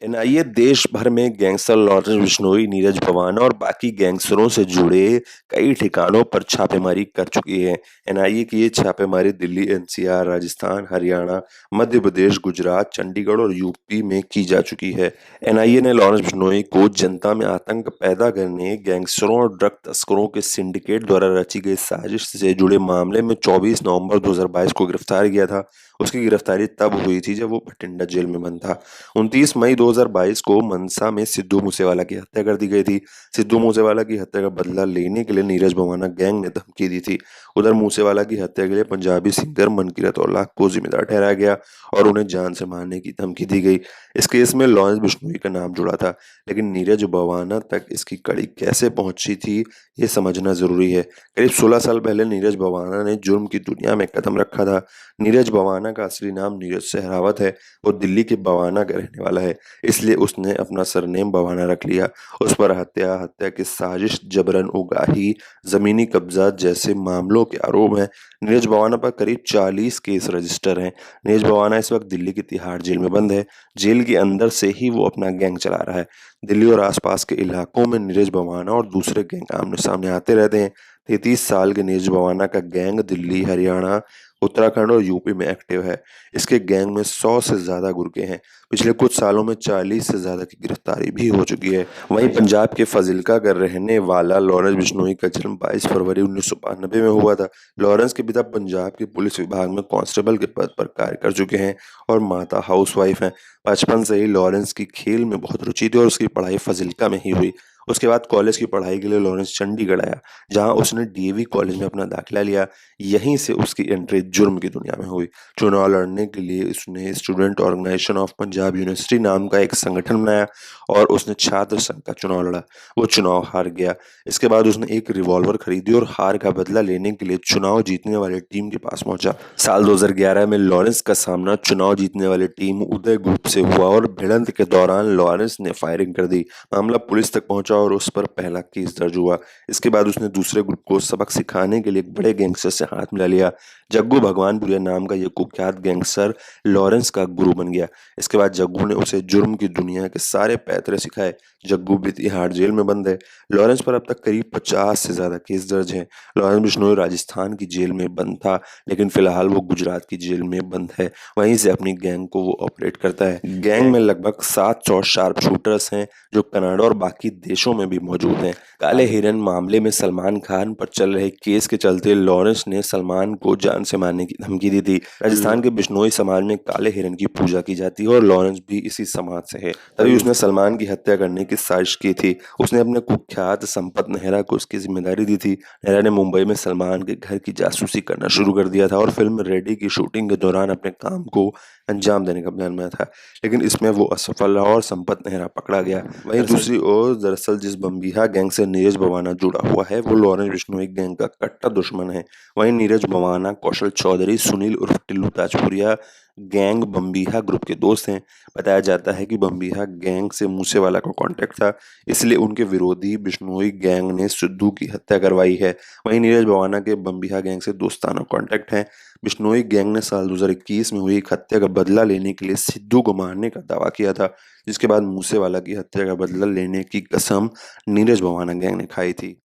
NIA देश भर में गैंगस्टर लॉरेंस बिश्नोई, नीरज भवाना और बाकी गैंगस्टरों से जुड़े कई ठिकानों पर छापेमारी कर चुकी है। एनआईए की ये छापेमारी दिल्ली, एनसीआर, राजस्थान, हरियाणा, मध्य प्रदेश, गुजरात, चंडीगढ़ और यूपी में की जा चुकी है। एनआईए ने लॉरेंस बिश्नोई को जनता में आतंक पैदा करने, गैंगस्टरों और ड्रग तस्करों के सिंडिकेट द्वारा रची गई साजिश से जुड़े मामले में 24 नवंबर 2022 को गिरफ्तार किया था। उसकी गिरफ्तारी तब हुई थी जब वो भटिंडा जेल में बंद था। 29 मई 2022 को मनसा में सिद्धू मूसेवाला की हत्या कर दी गई थी। सिद्धू मूसेवाला की हत्या का बदला लेने के लिए नीरज भवाना गैंग ने धमकी दी थी। उधर मूसेवाला की हत्या के लिए पंजाबी सिंगर मनकीरत औलाख को जिम्मेदार ठहराया गया और उन्हें जान से मारने की धमकी दी गई। इस केस में लॉरेंस बिश्नोई का नाम जुड़ा था, लेकिन नीरज भवाना तक इसकी कड़ी कैसे पहुंची थी, ये समझना जरूरी है। करीब 16 साल पहले नीरज भवाना ने जुर्म की दुनिया में कदम रखा था। नीरज भवाना का असली नाम नीरज सहरावत है। वो दिल्ली के बवाना का रहने वाला है, इसलिए उसने अपना सरनेम बवाना रख लिया। उस पर हत्या की साजिश, जबरन उगाही, जमीनी कब्जा जैसे मामलों के आरोप हैं। नीरज भवाना पर करीब 40 केस रजिस्टर हैं। नीरज भवाना इस वक्त दिल्ली की तिहाड़ जेल में बंद है। जेल के अंदर से ही वो अपना गैंग चला रहा है। दिल्ली और आसपास के इलाकों में नीरज भवाना और दूसरे गैंग आमने सामने आते रहते हैं। 33 साल के नीरज भवाना का गैंग दिल्ली, हरियाणा, उत्तराखंड और यूपी में एक्टिव है। इसके गैंग में 100 से ज्यादा गुर्गे हैं। पिछले कुछ सालों में 40 से ज्यादा की गिरफ्तारी भी हो चुकी है। वहीं पंजाब के फाजिल्का का रहने वाला लॉरेंस बिश्नोई का जन्म 22 फरवरी 1992 में हुआ था। लॉरेंस के पिता पंजाब के पुलिस विभाग में कांस्टेबल के पद पर कार्य कर चुके हैं और माता हाउसवाइफ हैं। बचपन से ही लॉरेंस की खेल में बहुत रुचि थी और उसकी पढ़ाई फाजिल्का में ही हुई। उसके बाद कॉलेज की पढ़ाई के लिए लॉरेंस चंडीगढ़ आया, जहां उसने डीएवी कॉलेज में अपना दाखिला लिया। यहीं से उसकी एंट्री जुर्म की दुनिया में हुई। चुनाव लड़ने के लिए उसने student organisation of Punjab university नाम का एक संगठन बनाया और उसने छात्र संघ का चुनाव लड़ा। वो चुनाव हार गया। इसके बाद उसने एक रिवॉल्वर खरीदी और हार का बदला लेने के लिए चुनाव जीतने वाली टीम के पास पहुंचा। साल 2011 में लॉरेंस का सामना चुनाव जीतने वाली टीम उदय ग्रुप से हुआ और भिड़ंत के दौरान लॉरेंस ने फायरिंग कर दी। मामला पुलिस तक पहुंचा और उस पर पहला केस दर्ज हुआ। इसके बाद उसने दूसरे ग्रुप को सबक सिखाने के लिए एक बड़े गैंगस्टर से हाथ मिला लिया। जग्गू भगवानपुरिया नाम का ये कुख्यात गैंगस्टर लॉरेंस का गुरु बन गया। इसके बाद जग्गू ने उसे जुर्म की दुनिया के सारे पैतरे सिखाए। जग्गू भी तिहाड़ जेल में बंद है। लॉरेंस पर अब तक करीब 50 से ज्यादा केस दर्ज हैं। लॉरेंस बिश्नोई राजस्थान की जेल में बंद था, लेकिन फिलहाल वो गुजरात की जेल में बंद है। वहीं से अपनी गैंग को वो ऑपरेट करता है। गैंग में लगभग 700 शार्प शूटर्स हैं, जो कनाडा और बाकी देशों में भी मौजूद हैं। काले हिरन मामले में सलमान खान पर चल रहे केस के चलते लॉरेंस ने सलमान को जान से मारने की धमकी दी थी। राजस्थान के बिश्नोई समाज में काले हिरन की पूजा की जाती है और लॉरेंस भी इसी समाज से है। तभी उसने सलमान की हत्या करने की साजिश की थी। उसने अपने कुख्यात संपत नेहरा को उसकी जिम्मेदारी दी थी। नेहरा ने मुंबई में सलमान के घर की जासूसी करना शुरू कर दिया था और फिल्म रेडी की शूटिंग के दौरान अपने काम को अंजाम देने का प्लान बनाया था, लेकिन इसमें वो असफल रहा और संपत नेहरा पकड़ा गया। वहीं दूसरी ओर दरअसल जिस बम्बीहा गैंग से नीरज भवाना जुड़ा हुआ है, वो लॉरेंस बिश्नोई गैंग का कट्टर दुश्मन है। वहीं नीरज भवाना, कौशल चौधरी, सुनील उर्फ टिल्लू ताजपुरिया गैंग बम्बीहा ग्रुप के दोस्त हैं। बताया जाता है कि बम्बीहा गैंग से मूसेवाला का कांटेक्ट था, इसलिए उनके विरोधी बिश्नोई गैंग ने सिद्धू की हत्या करवाई है। वहीं नीरज भवाना के बम्बीहा गैंग से दोस्ताना कांटेक्ट है। बिश्नोई गैंग ने साल 2021 में हुई एक हत्या का बदला लेने के लिए सिद्धू को मारने का दावा किया था, जिसके बाद मूसेवाला की हत्या का बदला लेने की कसम नीरज भवाना गैंग ने खाई थी।